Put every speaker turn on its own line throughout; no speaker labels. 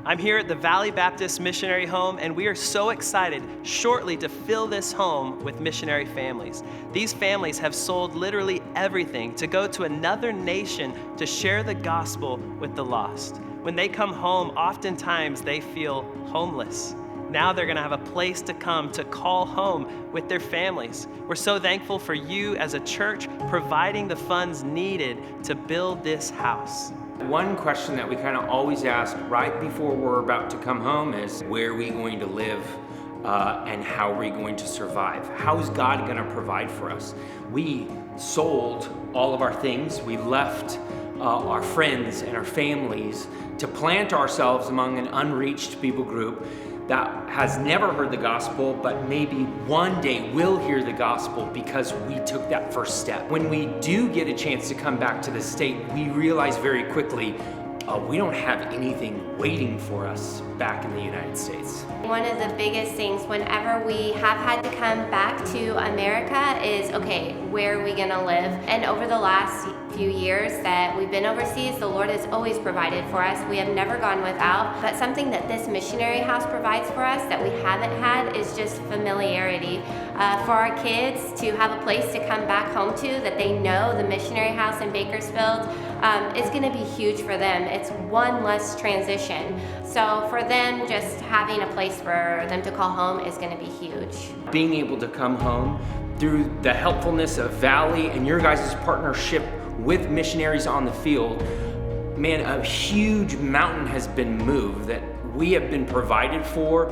I'm here at the Valley Baptist Missionary Home, and we are so excited shortly to fill this home with missionary families. These families have sold literally everything to go to another nation to share the gospel with the lost. When they come home, oftentimes they feel homeless. Now they're gonna have a place to come to call home with their families. We're so thankful for you as a church providing the funds needed to build this house.
One question that we kind of always ask right before we're about to come home is, where are we going to live and how are we going to survive? How is God going to provide for us? We sold all of our things. We left our friends and our families to plant ourselves among an unreached people group that has never heard the gospel, but maybe one day will hear the gospel because we took that first step. When we do get a chance to come back to the state, we realize very quickly we don't have anything waiting for us back in the United States.
One of the biggest things whenever we have had to come back to America is, okay, where are we gonna live? And over the last few years that we've been overseas, the Lord has always provided for us. We have never gone without. But something that this missionary house provides for us that we haven't had is just familiarity. For our kids to have a place to come back home to that they know the missionary house in Bakersfield is gonna be huge for them. It's one less transition. So for them, just having a place for them to call home is gonna be huge.
Being able to come home through the helpfulness of Valley and your guys' partnership with missionaries on the field, man, a huge mountain has been moved that we have been provided for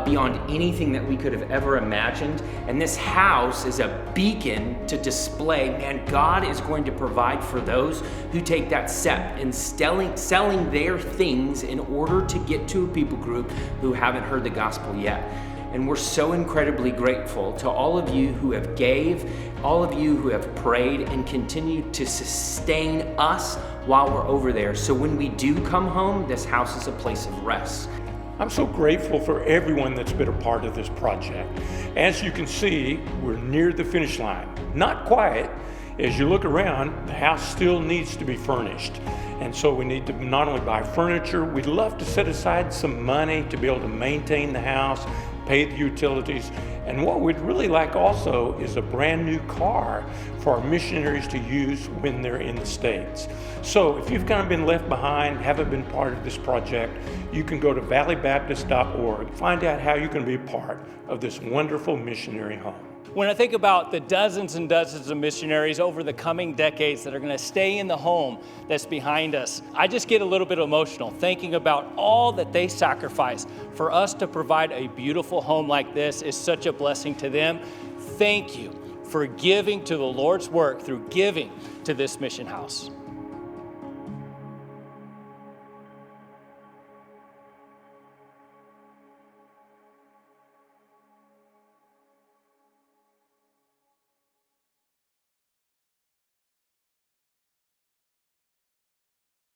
beyond anything that we could have ever imagined. And this house is a beacon to display, man, God is going to provide for those who take that step in selling their things in order to get to a people group who haven't heard the gospel yet. And we're so incredibly grateful to all of you who have gave, all of you who have prayed and continue to sustain us while we're over there. So when we do come home, this house is a place of rest.
I'm so grateful for everyone that's been a part of this project. As you can see, we're near the finish line. Not quite. As you look around, the house still needs to be furnished. And so we need to not only buy furniture, we'd love to set aside some money to be able to maintain the house, pay the utilities. And what we'd really like also is a brand new car for our missionaries to use when they're in the States. So if you've kind of been left behind, haven't been part of this project, you can go to valleybaptist.org, find out how you can be a part of this wonderful missionary home.
When I think about the dozens and dozens of missionaries over the coming decades that are going to stay in the home that's behind us, I just get a little bit emotional thinking about all that they sacrifice. For us to provide a beautiful home like this is such a blessing to them. Thank you for giving to the Lord's work through giving to this mission house.